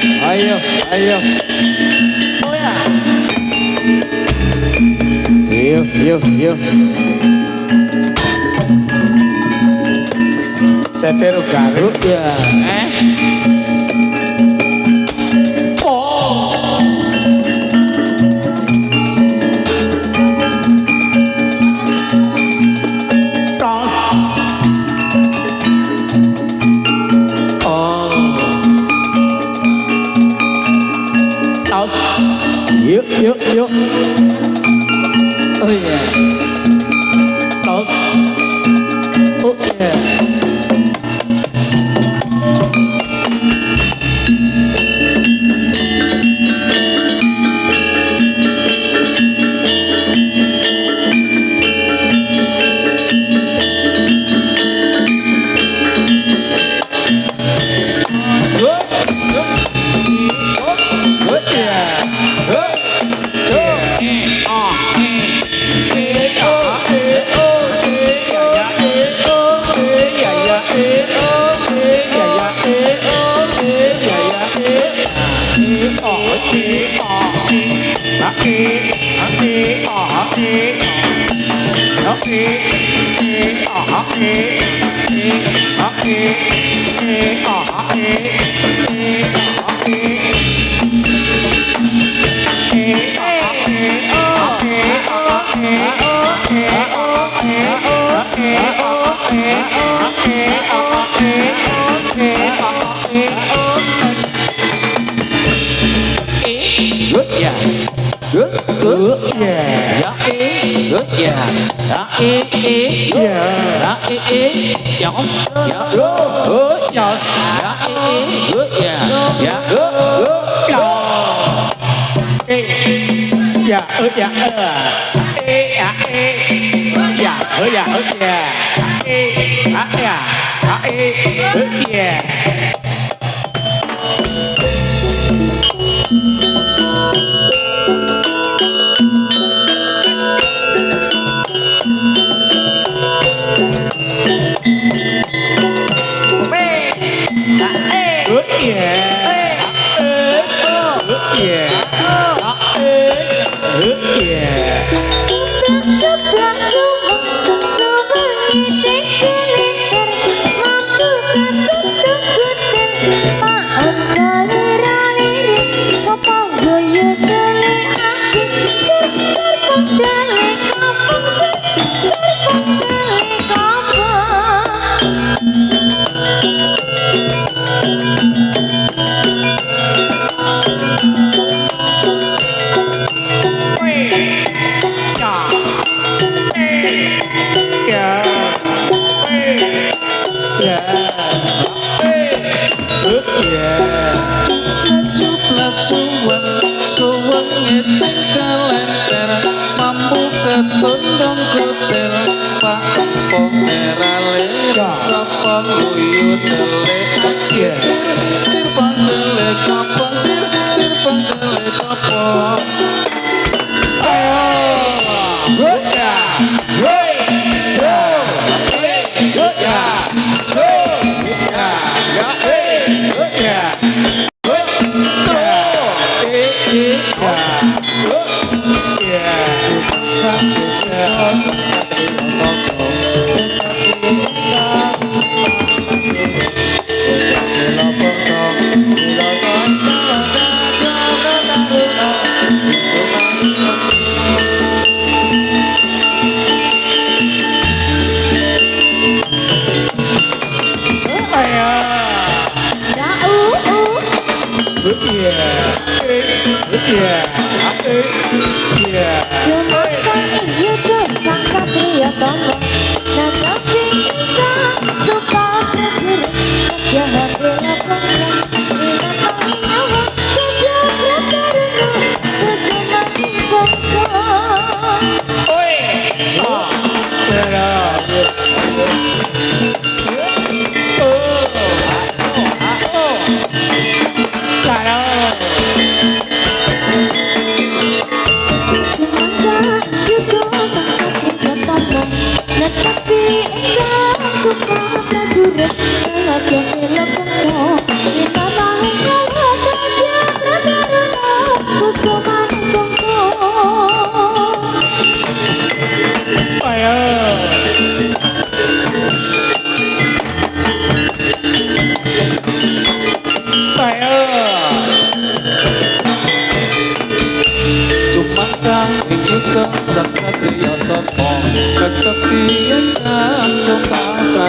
ayo, ayo. Oh ya. Yuk, yuk, yuk. Seteru garuk ya. Yuk, yuk, yuk. Oh iya. Tos. Oh iya.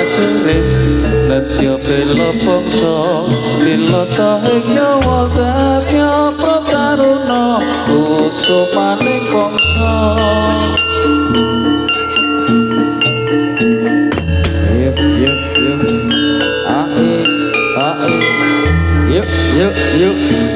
pacarin Netya bela bangsa Bila tahing nyawa dadya prataruna Kusumaning bangsa Yuk yuk yuk ae ae yuk yuk yuk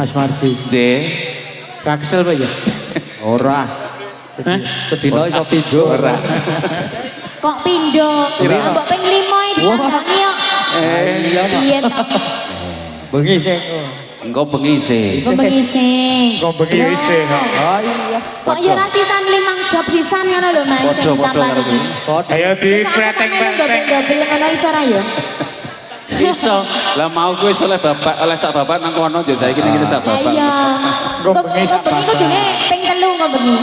Mas Marji. Raksel Pak ya? Ora. Sedina iso pindho ora. Kok pindho? Mbok ping 5 iki kandhani kok. Iya, Pak. Iya ta. Bengi sih. Engko bengi sih. Kok bengi sing. Kok begini sih? Oh iya. Kok yo ra sisan 5 job sisan ngono lho Mas. Podo-podo karo iki. Ayo di preteng-preteng. Dobel ngono iso ra yo? Iso. Lah mau gue oleh bapak, oleh sak bapak nang kono yo saiki ngene sak Lah bapak. iya. Kok bengi sak bengi kok dene ping 3 kok bengi.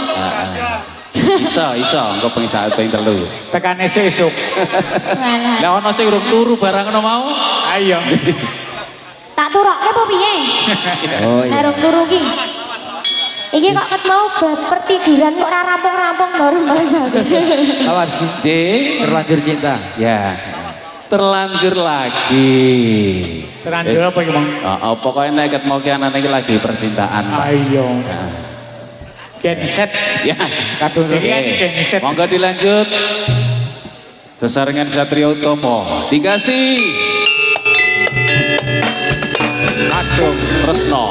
Iso, engko bengi sak ping 3 yo. Tekan esuk-esuk. Walah. Lah ono sing urung turu barang ngono mau. Ayo. Tak turokke apa piye? Oh iya. Arep turu ki. Iki kok ket mau pertidiran kok ora rampung-rampung baru Mas. Kawarji. Terlanjur cinta. Ya. Terlanjur lagi. Terlanjur apa iki, Bang? Oh, pokoknya nek ket mau ki anane iki lagi percintaan. Pak. Ayo. Genset. Ya. Kadung iki kan genset. Monggo dilanjut. Sesarengan Satrio Utomo dikasih Kadung Resno.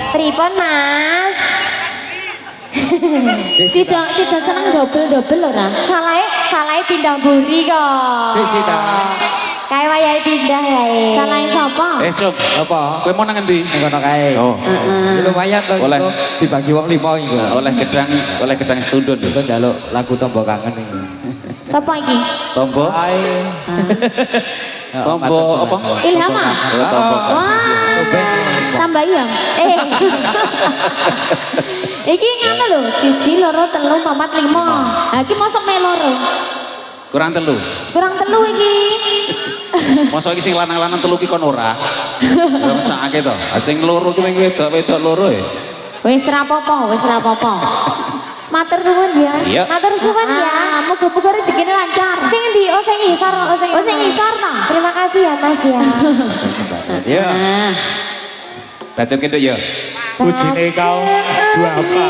Pripun Mas? Sida seneng dobel-dobel ora? Salahe pindah buri kok. Dek Cinta. Kae wayahe pindah kae. Salahe sapa? Cum, Apa? kowe mau nang endi? Ning kono kae. Oh, Ini lumayan to Oleh. iku dibagi wong 5 iku. oleh gedang setundun. Itu njaluk lagu tombo kangen iki. Sapa iki? Tombo, Ae. tombo apa? Ilhama. Tombo. Wah, tambah ya. Iki ngono lho, 1 2 3 4 5. Ha iki mosok me loro. Kurang telu. Kurang telu iki. Mosok iki sing lanang-lanang telu ki kon ora. Ya mesake to. Ah, sing loro ki mung wedok loro ya. Wis ra apa-apa, wis ra apa-apa. Matur nuwun ya. Iya. Matur suwun ya. Muga-muga rezekine lancar. Sing endi? Oh sing ngisor, oh sing ngisor ta. Terima kasih ya Mas ya. Ya. Bacot kenduk ya. Bujine kau dua apa?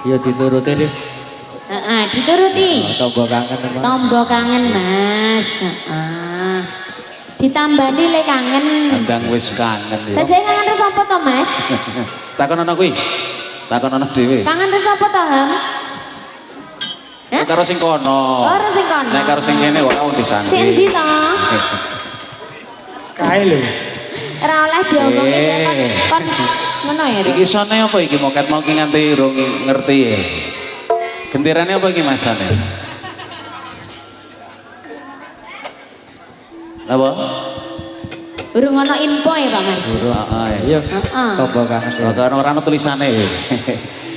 Ya dituruti Riz. Dituruti. Tombo kangen emang. Tombo kangen Mas. Heeh. Ditambani le kangen. Andang wis kangen ya. Saja kangen terus apa to Mas? Takon ana kuwi. Takon ana dhewe. Kangen terus apa to Ham? Hah? Karo sing kono. Oh, karo sing kono. Nek karo sing kene ora di sana. Sing ndi to? Kae lho. Ora oleh diomongin kon ngono ya. Rik? Iki sone apa iki moket mau ki nganti urung ngerti ya. Genderane apa iki masane? Apa? Urung ono info ya Pak Mas. Heeh. Iya. Heeh. Tombo kangen. Ya. Ora ora ana tulisane.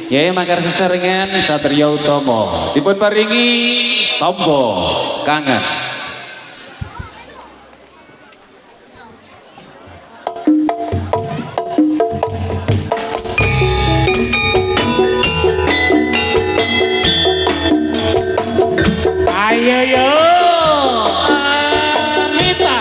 Ya makar sesarengan Satria Utama dipun paringi tombo kangen. Ayo yo. Anita.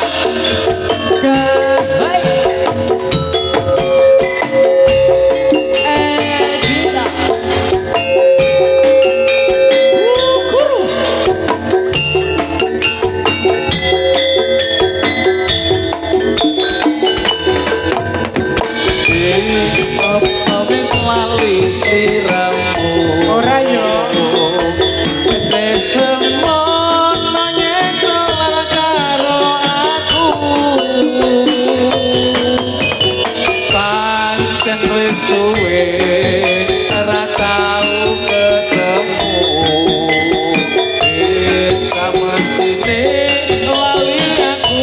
Wis lali siramu. Ora yo. Semono nyekel karo aku. Pancen wis suwe ora tau ketemu. Wis samene lali aku.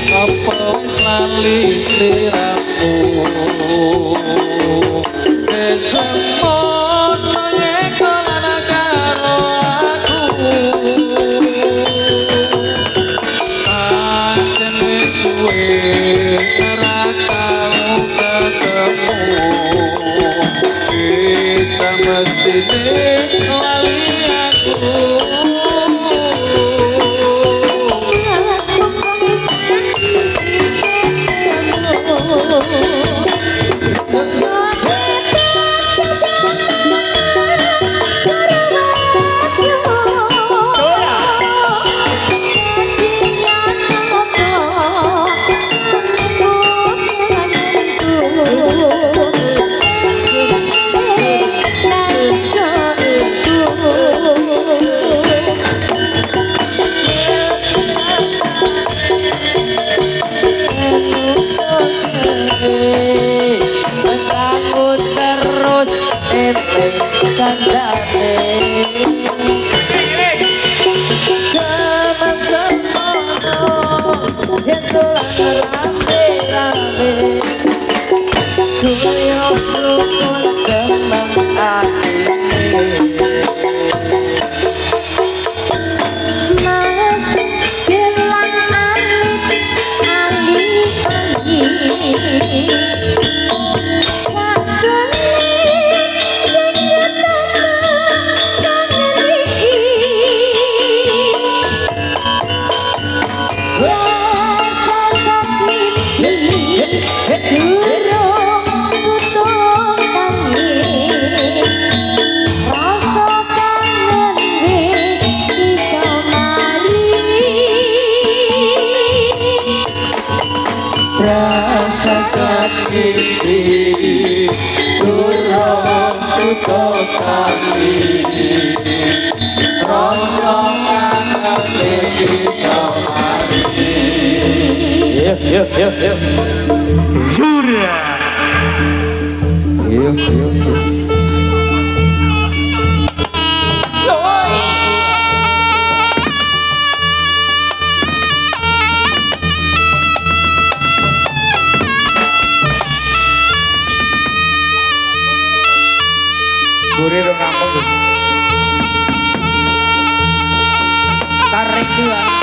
Apa wis lali sliramu. Semono nyekel karo aku. Pancen wis suwe ora tau ketemu. Wis samestine lali aku. Kandate putus tali rasa kangen bisa mari. Yuk. Surya. Yuk. Gurih dong aku. Tarik dua.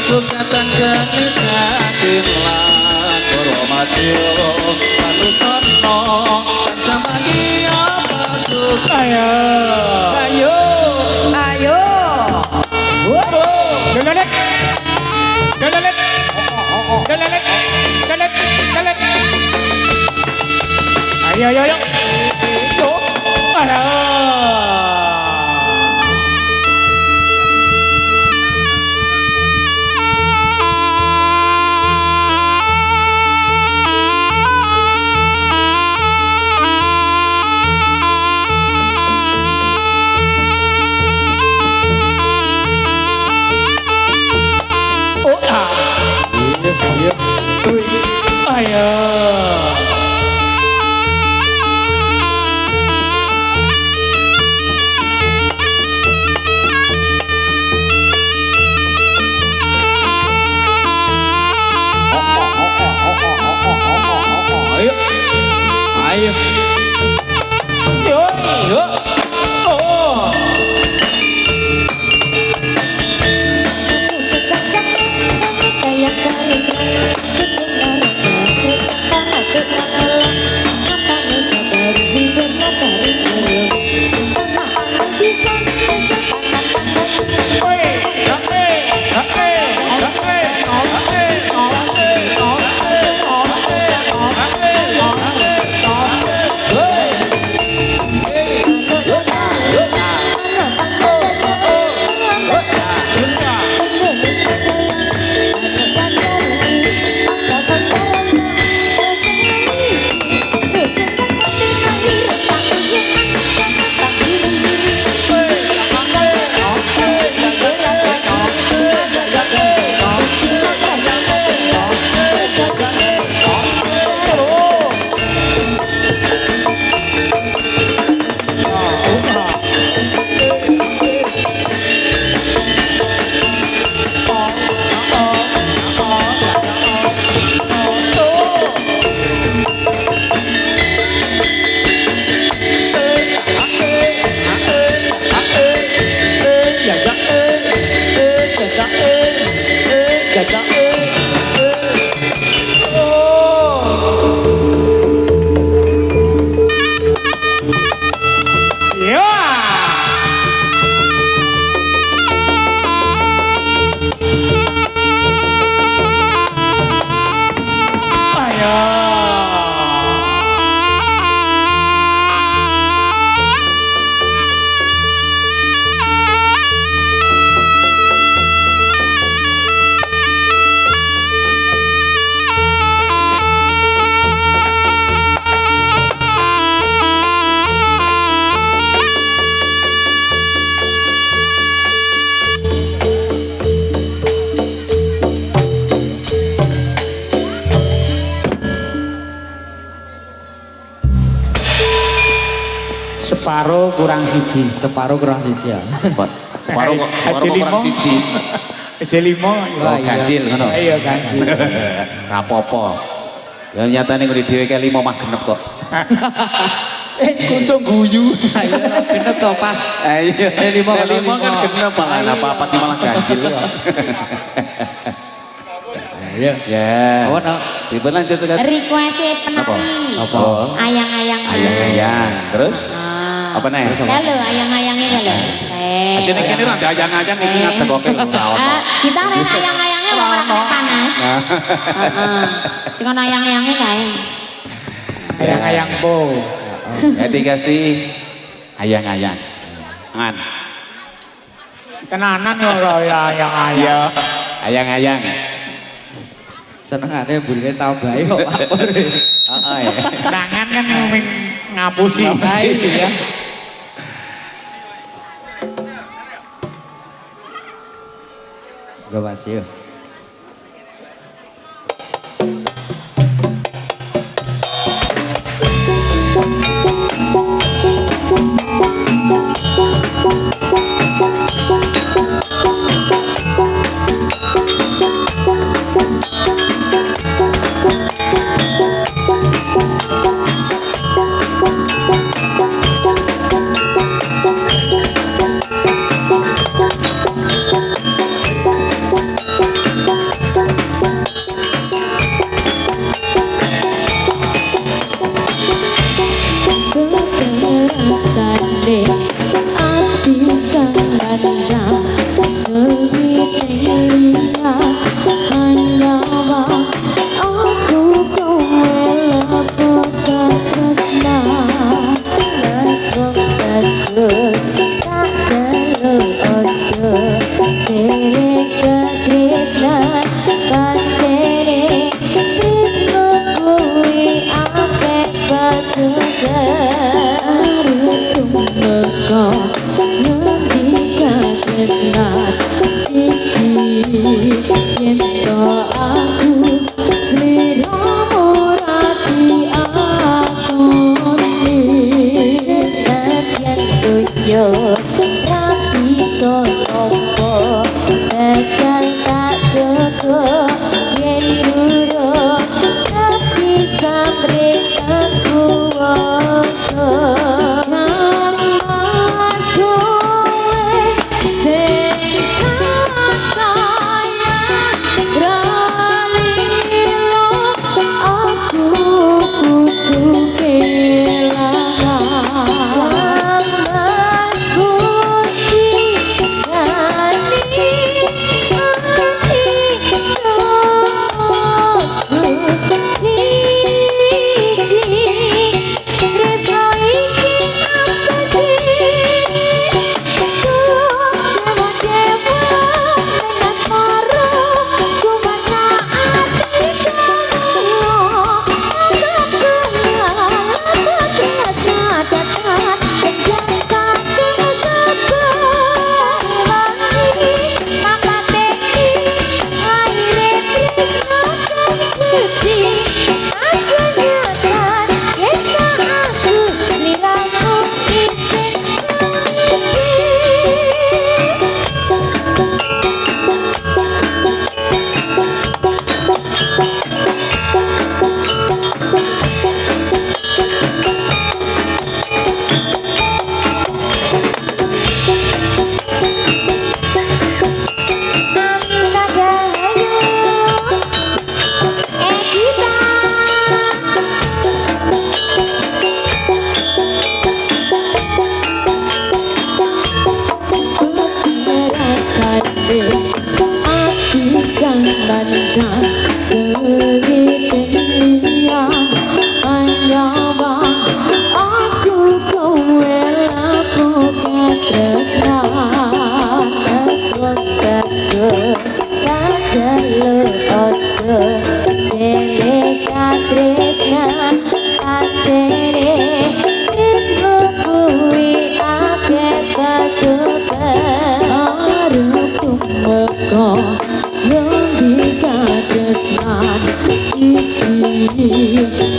Sukatan senika dimlan Purwomadyo Panusono dan sama dia masuk. Ayo Ayo. Separuh kurang siji. Separuh kurang siji ya. Separuh kok kurang siji. Aja 5. Oh, ganjil ngono. Iya ganjil. Rapopo. Ya nyatane ngene dhewe ke 5 mah genep kok. Kuncung guyu. Ayo genep to pas. Iya, 5 kan genep malah apa-apa malah ganjil. Ya. Ya. Oh, no. Dipun lanjut kan. Request penari. Apa? Ayang-ayang. Ayang-ayang. Terus apa nih? Halo, ayang-ayangnya halo. Asine kene ra ayang-ayang iki ngadekoke lho ora ono. Kita ren ayang-ayangnya wong ora kena panas. Heeh. Sing ono ayang-ayangnya kae. Ayang-ayang po. Ya dikasih ayang-ayang. Ngan. Tenanan ora ayang-ayang. Iya. Ayang-ayang. Senengane burine tambahi kok apa. Heeh. Tangan kan ngapusi. Iya. Gak masih.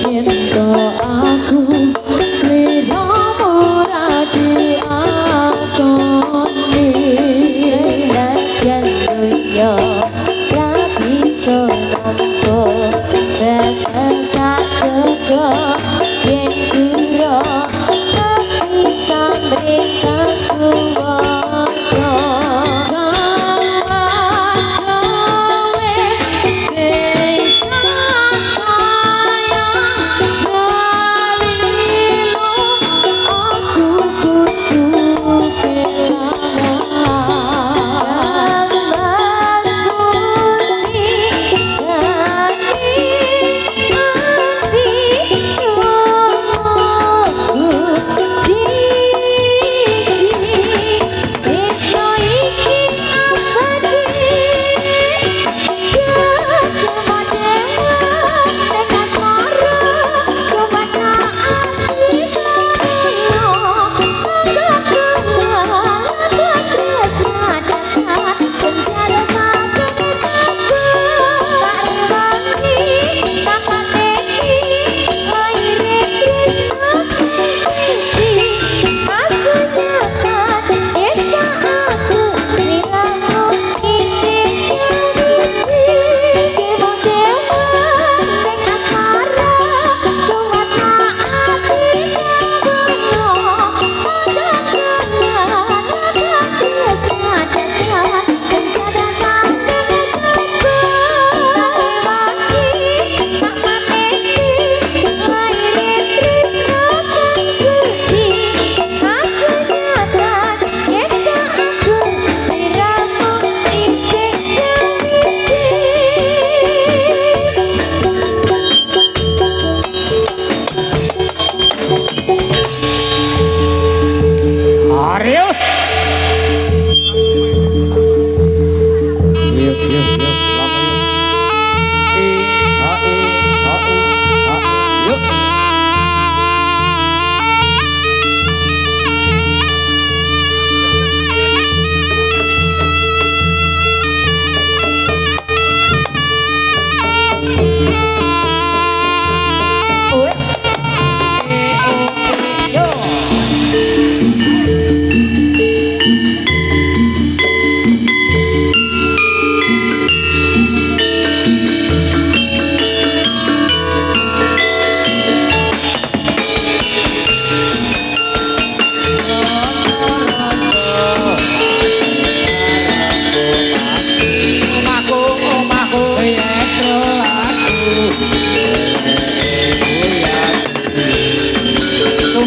Yen to aku sliramu ra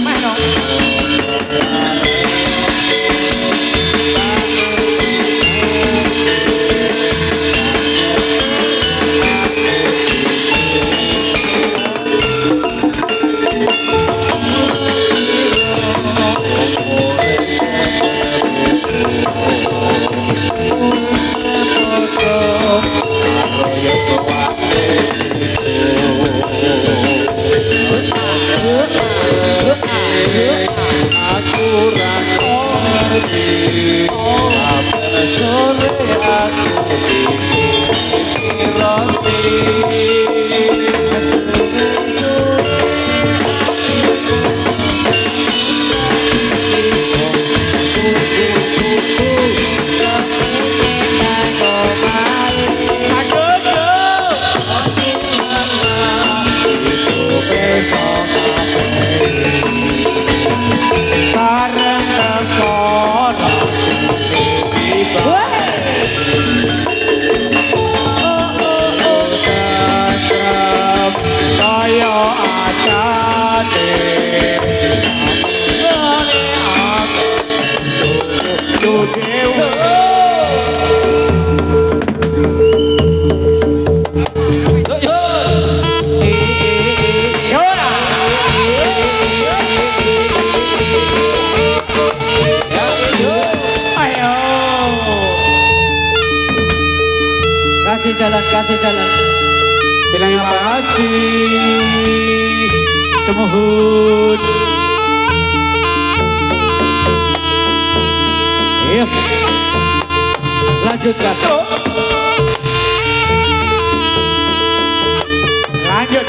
meh no. Kasih jalan. Bilang yang makasih. Semohon. Iya. Lanjutkan. Lanjut.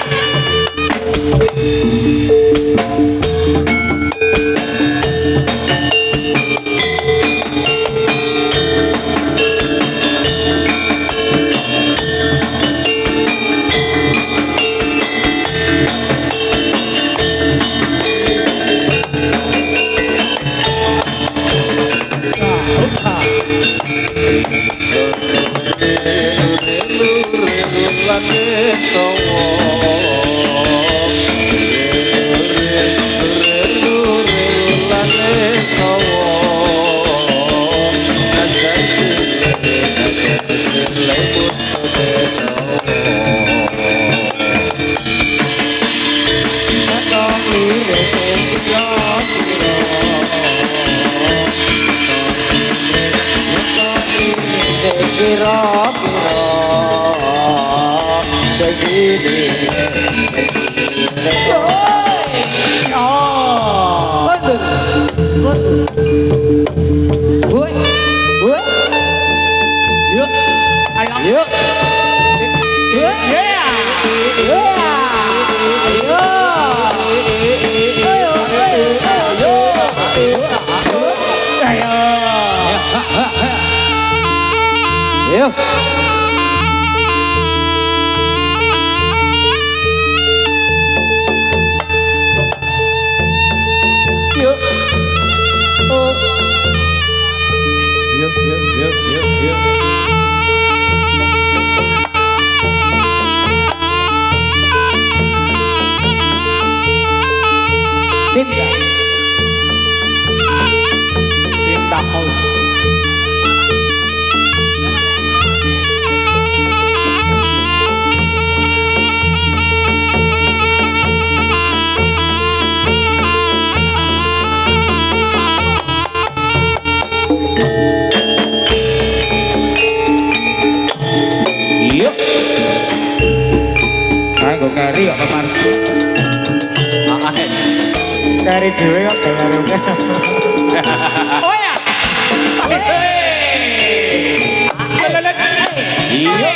Kari kok Pak Kari dhewe kok karo. Oh ya. Iya.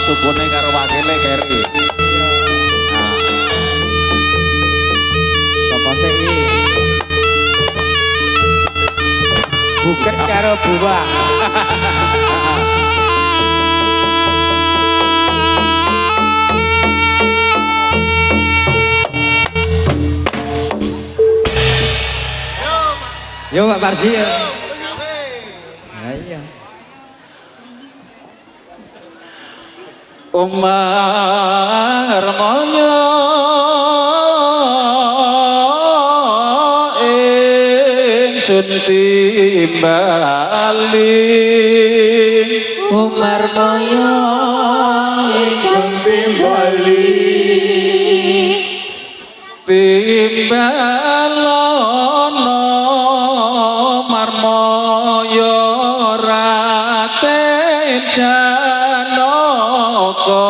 sukune karo wakile Keri. Sapa sih iki? Buket karo buah. Yo Pak Parsi ya. Iya. Umar moyo ingsun timbali Umar moyo ingsun timbali timbalono marmoyo raten janaka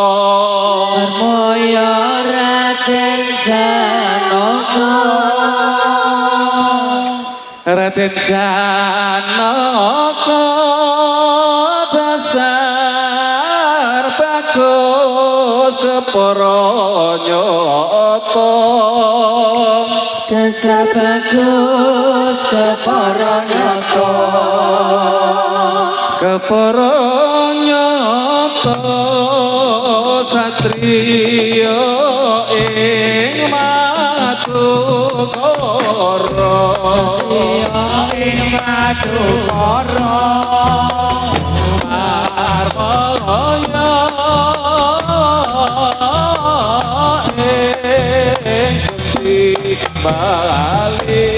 moyo raden janaka raden janaka dasar bagus kepara nyata dasar bagus kepara nyata kepara nyata satriya ing Madukara ing Madukara marmaya ing senti bali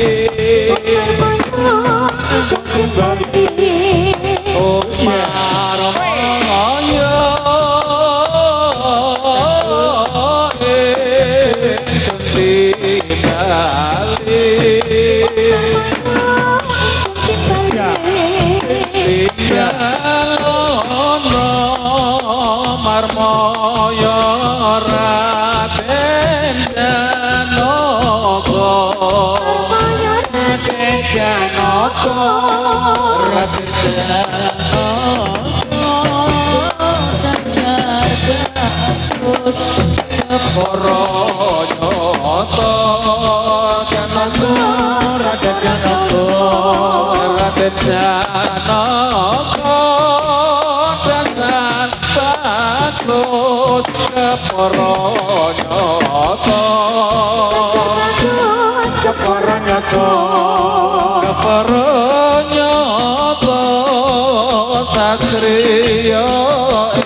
marmaya raden janaka raden janaka raden janaka kepara nyata janaka raden janaka raden janaka dasar bagus kepara nyata keperenyata satriya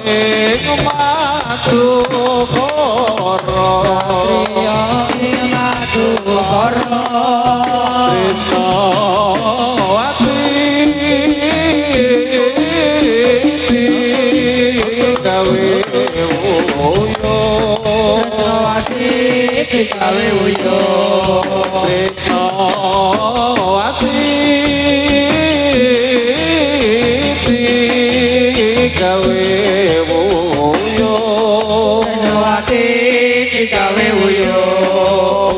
ing Madukara Krisnawati gawe wuyo gawe wuyo Krisnawati gawe wuyo gawe wuyo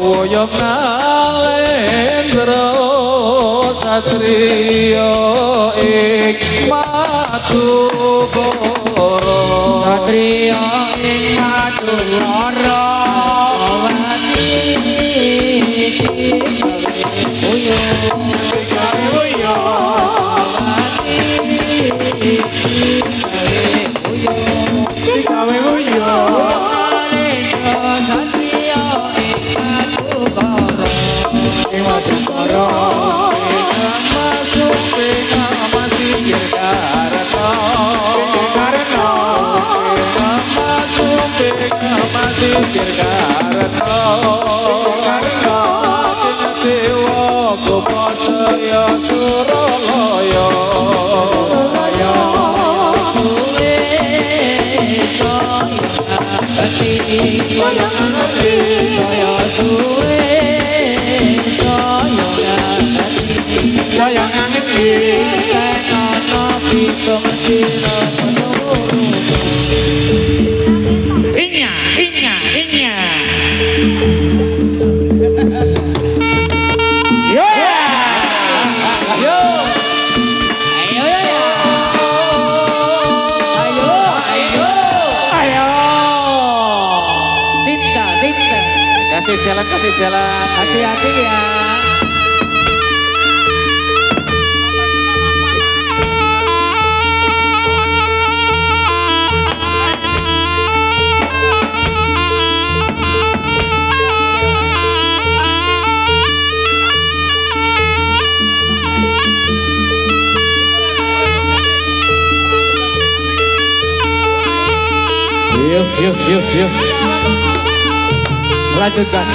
wuyo nalendra satriya ing Madukara satriya ing Madukara wati wuyo gawe wuyo wati gawe wuyo satriya ing Madukara ing Madukara masuk pengamati Karna masuk pengamati Karna saking dewa Gopacaya Suralaya kasih jalan hati-hati ya. Yuk. Lanjutkan.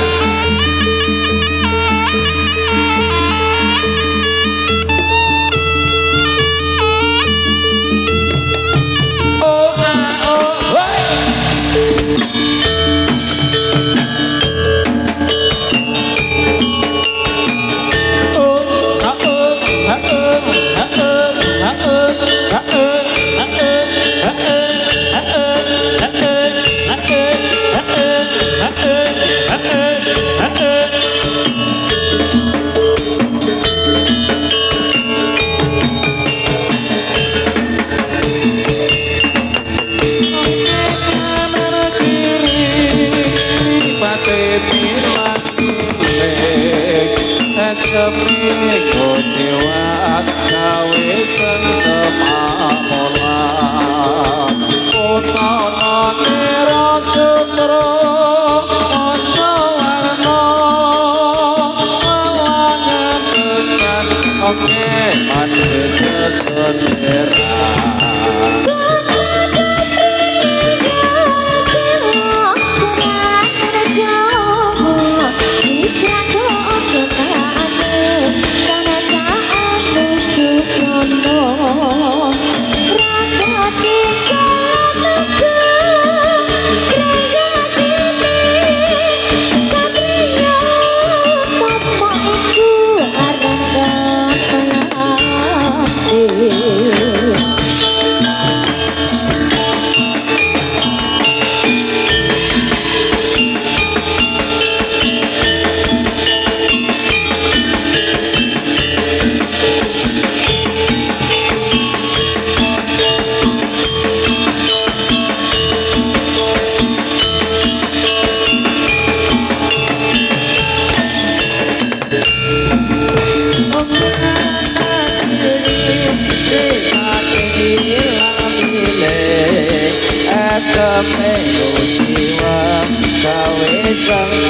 Sang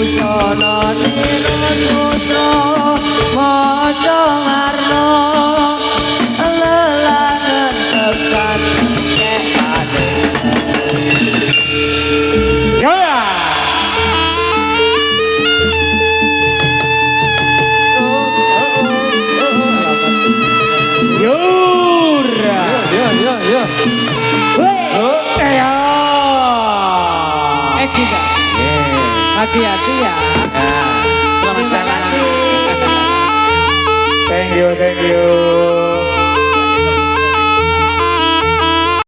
Busana nira sutra maca ngarno lelangan tekan kekane. Ya. Yura. Ya. Kita. Hati-hati ya. Selamat jalan. Thank you.